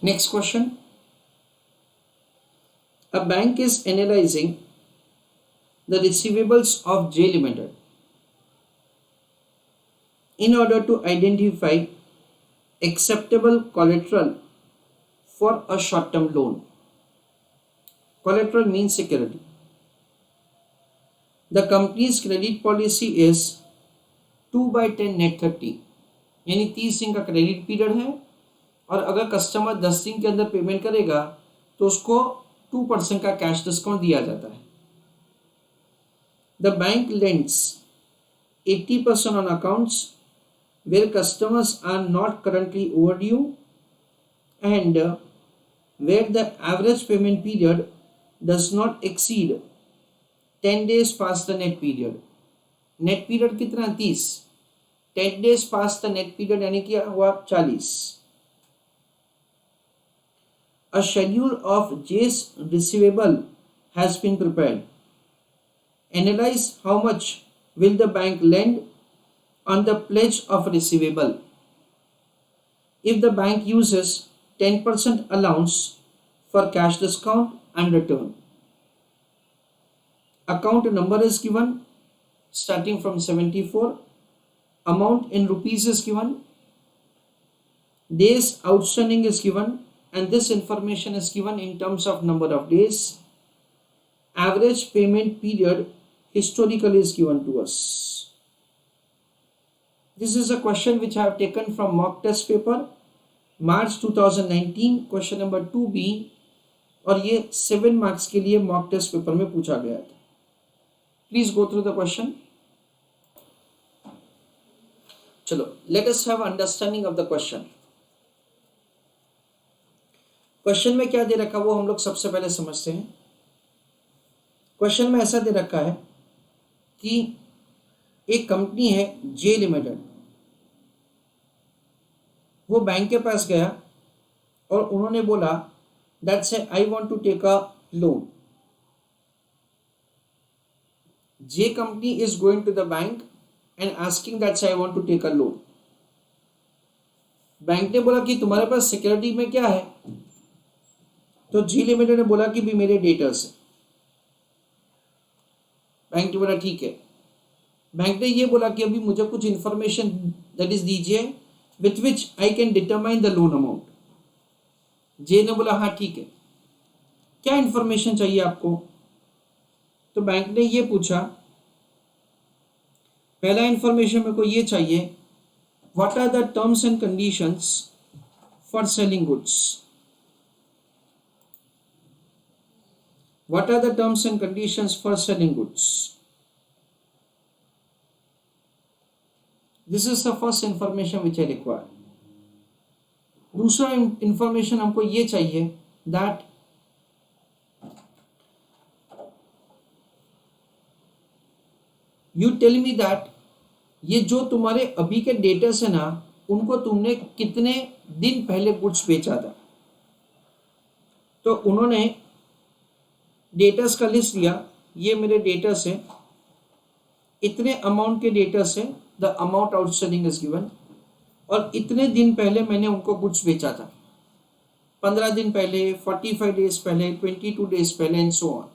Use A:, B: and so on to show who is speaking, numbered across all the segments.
A: Next question. A bank is analyzing the receivables of J Limited in order to identify acceptable collateral for a short-term loan. Collateral means security. The company's credit policy is 2/10 net 30, यानी 30 दिन का credit period है और अगर customer 10 दिन के अंदर payment करेगा तो उसको 2% का कैश डिस्काउंट दिया जाता है. The bank lends 80% on accounts where customers are not currently overdue and where the average payment period does not exceed 10 days past the net period. Net period कितना 30, 10 days past the net period यानी कि हुआ 40. A schedule of J's receivable has been prepared. Analyze how much will the bank lend on the pledge of receivable. If the bank uses 10% allowance for cash discount and return. Account number is given starting from 74. Amount in rupees is given. Days outstanding is given, and this information is given in terms of number of days. Average payment period historically is given to us. This is a question which I have taken from mock test paper March 2019, question number 2B, और ये 7 marks के लिए mock test paper में पूछा गया था. Please go through the question. चलो, let us have understanding of the question. Question में क्या दे रखा वो हम लोग सबसे पहले समझते हैं. क्वेश्चन में ऐसा दे रखा है कि एक कंपनी है जे लिमिटेड, वो बैंक के पास गया और उन्होंने बोला that say I want to take a loan. J company is going to the bank and asking that say I want to take a loan. Bank ने बोला कि तुम्हारे पास सिक्योरिटी में क्या है, तो जी लिमिटेड ने बोला कि भी मेरे डेटर्स है. बैंक ने बोला ठीक है. बैंक ने ये बोला कि अभी मुझे कुछ इंफॉर्मेशन दैट इज दीजिए with which I can determine the loan amount. J ने बोला हाँ ठीक है, क्या इंफॉर्मेशन चाहिए आपको. तो बैंक ने ये पूछा, पहला इंफॉर्मेशन मेरे को ये चाहिए, what are the terms and conditions for selling goods. What are the terms and conditions for selling goods. This is the first information which I require. दूसरा इंफॉर्मेशन हमको ये चाहिए that you tell me that ये जो तुम्हारे अभी के debtors है ना, उनको तुमने कितने दिन पहले गुड्स बेचा था. तो उन्होंने डेटर्स का लिस्ट दिया, ये मेरे डेटर्स है, इतने अमाउंट के डेटर्स है, the amount outstanding is given, और इतने दिन पहले मैंने उनको गुड्स बेचा था, 15 दिन पहले, 45 डेज पहले, 22 डेज पहले एंड सो ऑन.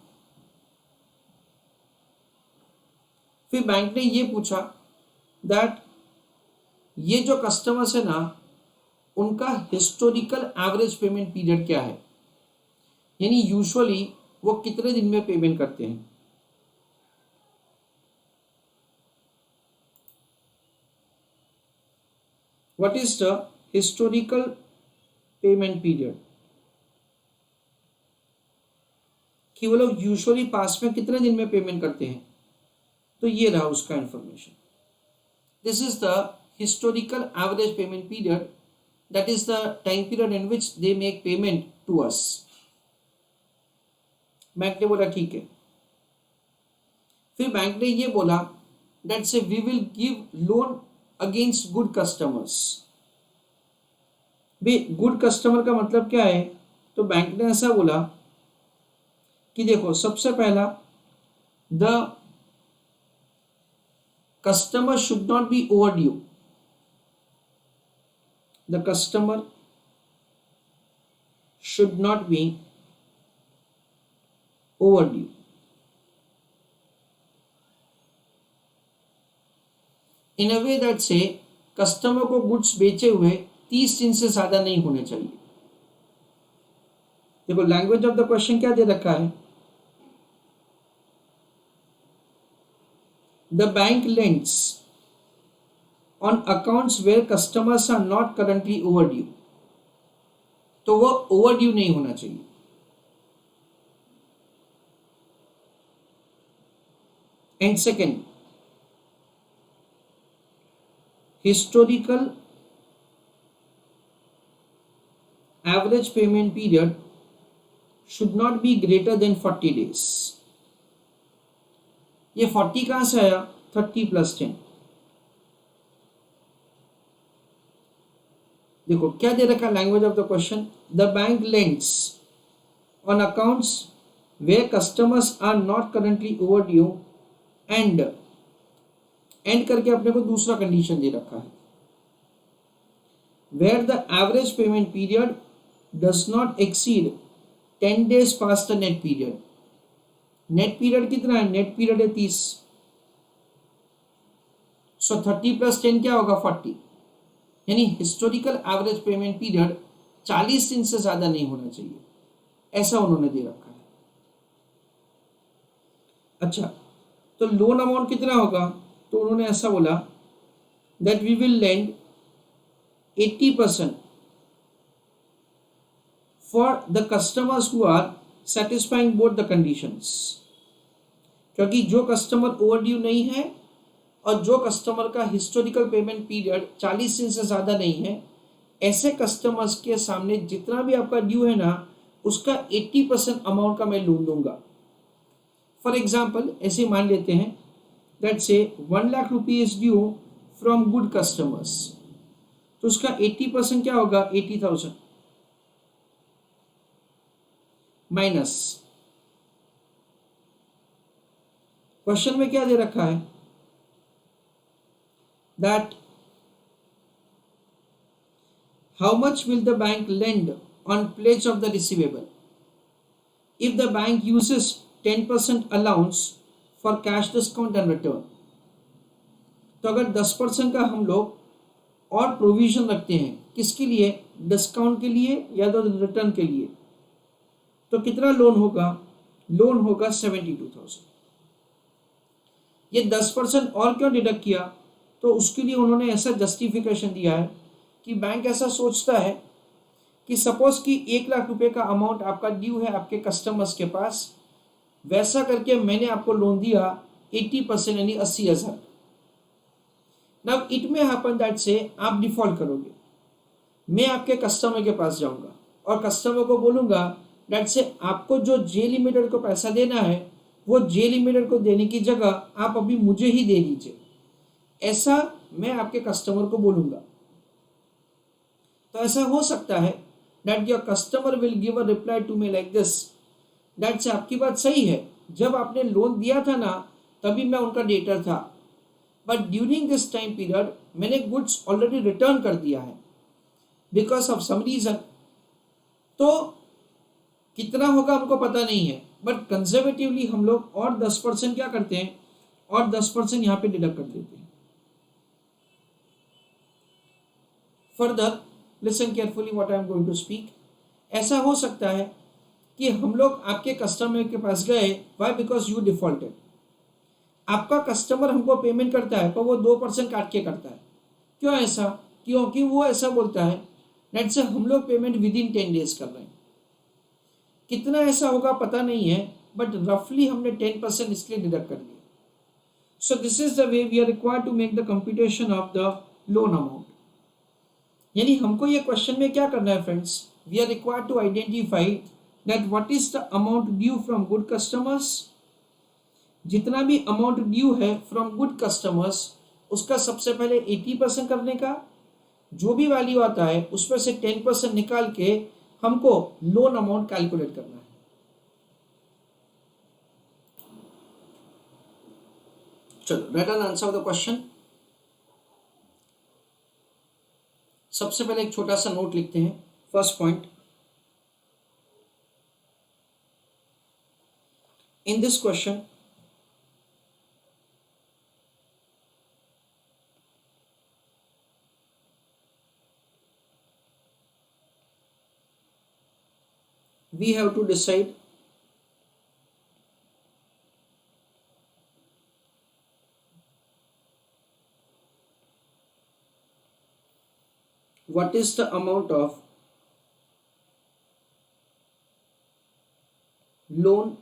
A: फिर बैंक ने ये पूछा दैट ये जो कस्टमर्स है ना, उनका हिस्टोरिकल एवरेज पेमेंट पीरियड क्या है, यानी यूजुअली वो कितने दिन में पेमेंट करते हैं. What is the historical payment period, कि वो लोग यूजुअली पास में कितने दिन में पेमेंट करते हैं. तो ये रहा उसका information. This is the historical average payment period, that is the time period in which they make payment to us. Bank ने बोला ठीक है. फिर बैंक ने ये बोला that say we will give loan against good customers. भी good customer का मतलब क्या है, तो बैंक ने ऐसा बोला कि देखो, सबसे पहला, the customer should not be overdue. The customer should not be overdue. In a way that say customer को गुड्स बेचे हुए 30 दिन से ज्यादा नहीं होने चाहिए। देखो लैंग्वेज ऑफ द क्वेश्चन क्या दे रखा है, the bank lends on accounts where customers are not currently overdue, तो वो ओवरड्यू नहीं होना चाहिए। And second, historical average payment period should not be greater than 40 days। ये 40 कहां से आया, 30 + 10। देखो क्या दे रखा language of the question, the bank lends on accounts where customers are not currently overdue and करके अपने को दूसरा कंडीशन दे रखा है, where the average payment period does not exceed 10 days past the net period. Net period कितना है, net period है 30, सो 30 + 10 क्या होगा, 40। यानी हिस्टोरिकल एवरेज पेमेंट पीरियड 40 दिन से ज्यादा नहीं होना चाहिए, ऐसा उन्होंने दे रखा है। अच्छा, तो लोन अमाउंट कितना होगा, तो उन्होंने ऐसा बोला that we will lend 80% for the customers who are satisfying both the conditions. क्योंकि जो कस्टमर ओवरड्यू नहीं है और जो कस्टमर का हिस्टोरिकल पेमेंट पीरियड 40 दिन से ज़्यादा नहीं है, ऐसे कस्टमर्स के सामने जितना भी आपका ड्यू है ना, उसका 80% अमाउंट का मैं लोन दूंगा। फॉर एग्जाम्पल ऐसे मान लेते हैं दैट से 1 लाख रुपी is due from good customers, तो उसका 80% क्या होगा, 80,000 माइनस, क्वेश्चन में क्या दे रखा है that how much will the bank lend on pledge of the receivable if the bank uses 10% allowance for cash discount and return. तो अगर 10% का हम लोग और प्रोविजन रखते हैं किसके लिए, डिस्काउंट के लिए या तो रिटर्न के लिए, तो कितना लोन होगा, लोन होगा 72,000। ये 10% और क्यों डिडक्ट किया, तो उसके लिए उन्होंने ऐसा जस्टिफिकेशन दिया है कि बैंक ऐसा सोचता है कि सपोज कि 1 लाख रुपए का अमाउंट आपका ड्यू है आपके कस्टमर्स के पास, वैसा करके मैंने आपको लोन दिया 80% यानी 80,000। Now it may happen that से आप डिफॉल्ट करोगे, मैं आपके कस्टमर के पास जाऊंगा और कस्टमर को बोलूंगा दैट से आपको जो जे लिमिटेड को पैसा देना है वो जे लिमिटेड को देने की जगह आप अभी मुझे ही दे दीजिए, ऐसा मैं आपके कस्टमर को बोलूंगा। तो ऐसा हो सकता है that your customer will give a reply to me like this, that से आपकी बात सही है, जब आपने लोन दिया था ना तभी मैं उनका डेटर था, but during this time period मैंने गुड्स ऑलरेडी रिटर्न कर दिया है बिकॉज ऑफ सम रीजन। तो कितना होगा हमको पता नहीं है, बट कंजर्वेटिवली हम लोग और 10% क्या करते हैं, और 10% यहाँ पे डिडक्ट कर देते हैं। Further listen carefully what I am going to speak. ऐसा हो सकता है कि हम लोग आपके कस्टमर के पास गए, वाई, बिकॉज यू डिफॉल्टेड। आपका कस्टमर हमको पेमेंट करता है पर वो 2% काट के करता है। क्यों ऐसा, क्योंकि वो ऐसा बोलता है नेट से हम लोग पेमेंट विद इन 10 days कर रहे हैं। कितना ऐसा होगा पता नहीं है, बट रफली हमने 10% इसलिए डिडक्ट कर दिया। So this is the way we are required to make the computation of the loan amount. यानी हमको ये क्वेश्चन में क्या करना है friends, we are required to identify that what is the amount due from good customers. जितना भी amount due है फ्रॉम गुड कस्टमर्स उसका सबसे पहले 80% करने का, जो भी वैल्यू आता है उसमें से 10% निकाल के हमको लोन अमाउंट कैलकुलेट करना है। चलो right an answer of the question. सबसे पहले एक छोटा सा नोट लिखते हैं। First point, In this question, we have to decide what is the amount of loan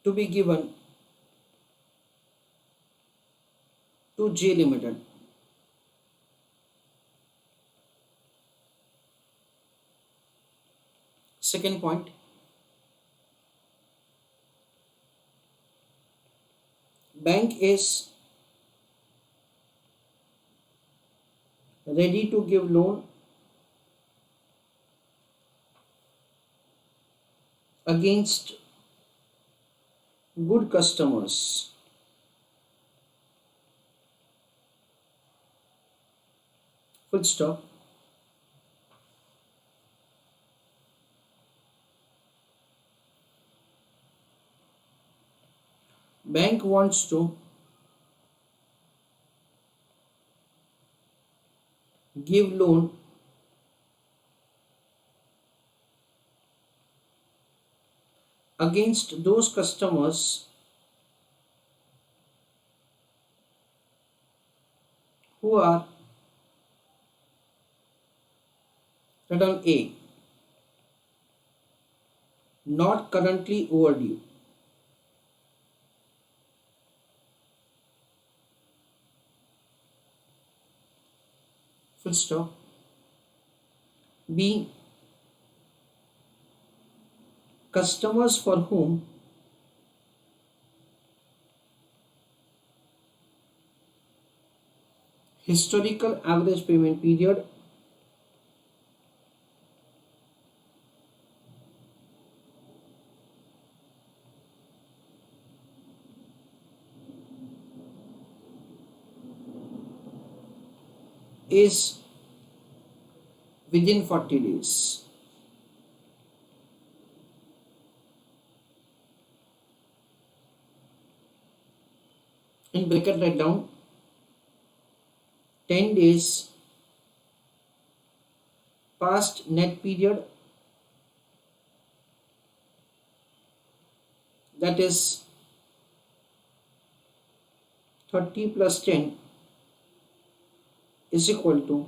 A: to be given to J Limited. Second point, bank is ready to give loan against good customers. Full stop. Bank wants to give loan against those customers who are return A, not currently overdue. Full stop. B, customers for whom historical average payment period is within 40 days. In bracket write down 10 days past net period, that is 30 plus 10 is equal to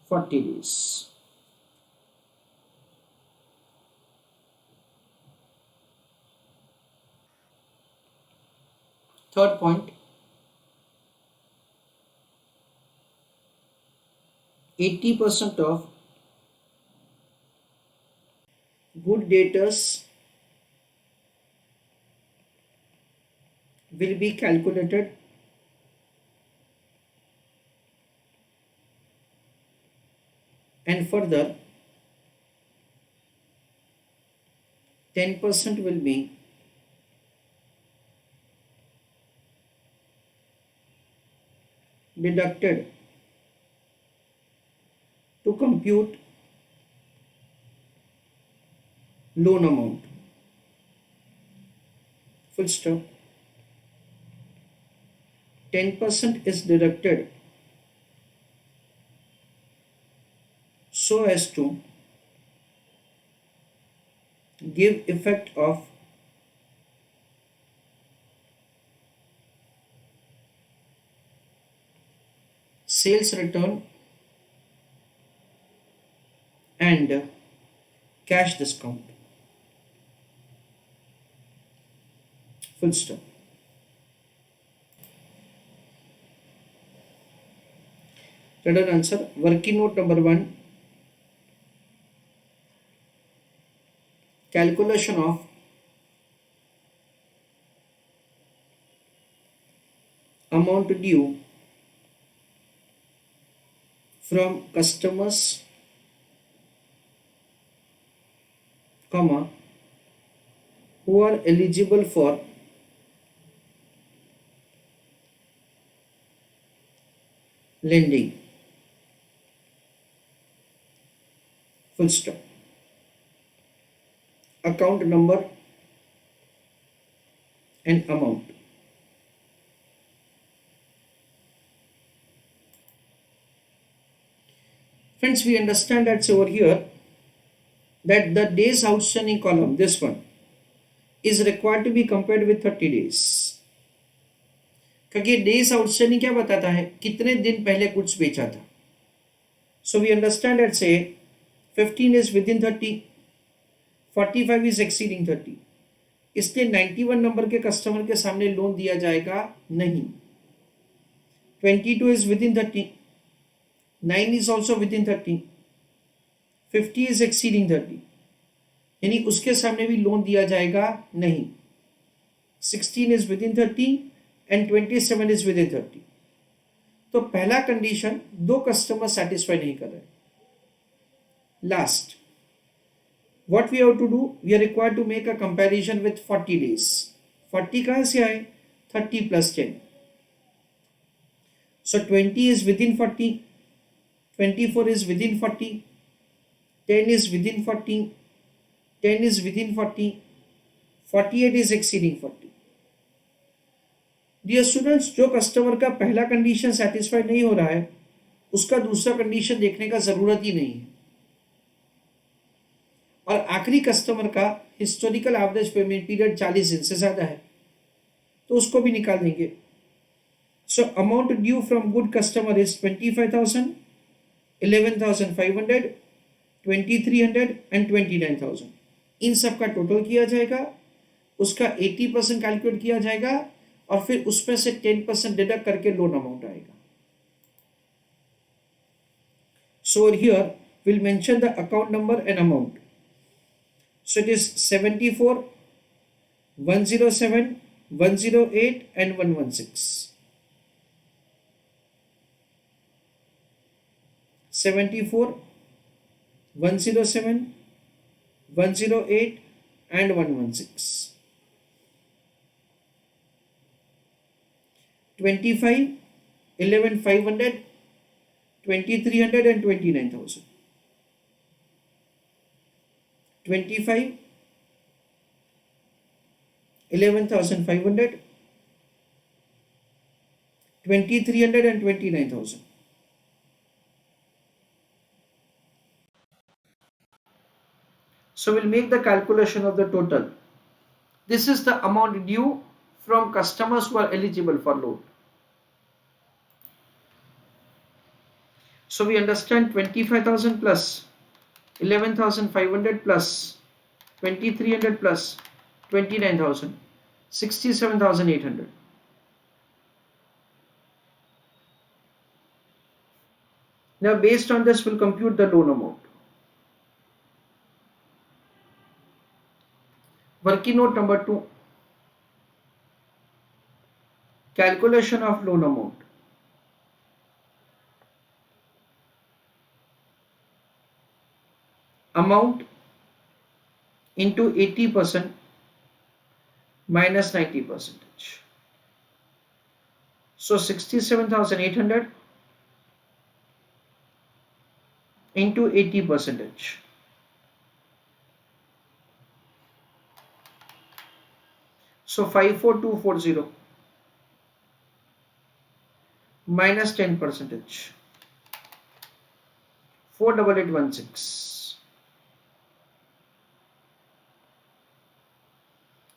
A: 40 days. Third point, 80% of good debtors will be calculated and further 10% will be deducted to compute loan amount. Full stop. 10% is deducted so as to give effect of sales return and cash discount. Full stop. Let us answer. Working note number 1. Calculation of amount due from customers, comma, who are eligible for lending. Full stop. account number and amount. Friends, we understand that over here that the days outstanding column, this one, is required to be compared with 30 days. क्योंकि days outstanding क्या बताता है, कितने दिन पहले कुछ बेचा था. सो वी अंडरस्टैंड दैट से 15 is with in 30, 45 is exceeding 30. इसलिए 91 नंबर के कस्टमर के सामने लोन दिया जाएगा नहीं. 22 is with in 30, 9 is also with in 30, 50 is exceeding 30, यानी उसके सामने भी लोन दिया जाएगा नहीं. 16 is with in 30 and 27 is with in 30. तो पहला कंडीशन दो कस्टमर सेटिस्फाई नहीं कर रहे. Last, what we have to do, we are required to make a comparison with 40 days. 40 कहाँ से आए, 30 plus 10. So 20 is within 40, 24 is within 40, 10 is within 40, 10 is within 40, 48 is exceeding 40. Dear students, जो customer का पहला condition satisfy नहीं हो रहा है उसका दूसरा कंडीशन देखने का जरूरत ही नहीं है. और आखिरी कस्टमर का हिस्टोरिकल एवरेज पेमेंट पीरियड 40 दिन से ज्यादा है तो उसको भी निकाल देंगे. So amount due from good customer is 25,000, 11,500, 2,300 and 29,000. इन सब का टोटल किया जाएगा, उसका 80% कैलकुलेट किया जाएगा और फिर उसमें से 10% डिडक्ट करके लोन अमाउंट आएगा. So here will mention the account number and amount. So it is 74, 107, 108 and 116. 74, 107, 108 and 116. 25, 11,500, 2,300 and 29,000. 25, 11,500, 2,300 and 29,000. So we'll make the calculation of the total. This is the amount due from customers who are eligible for loan. So we understand 25,000 plus 11,500 plus 2,300 plus 29,000, 67,800. Now based on this we'll compute the loan amount. Working note number 2, calculation of loan amount. Amount into 80% minus 90%. So 67,800 into 80%. So 54,240 minus 10%. 4,816.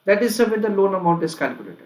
A: That is the way the loan amount is calculated.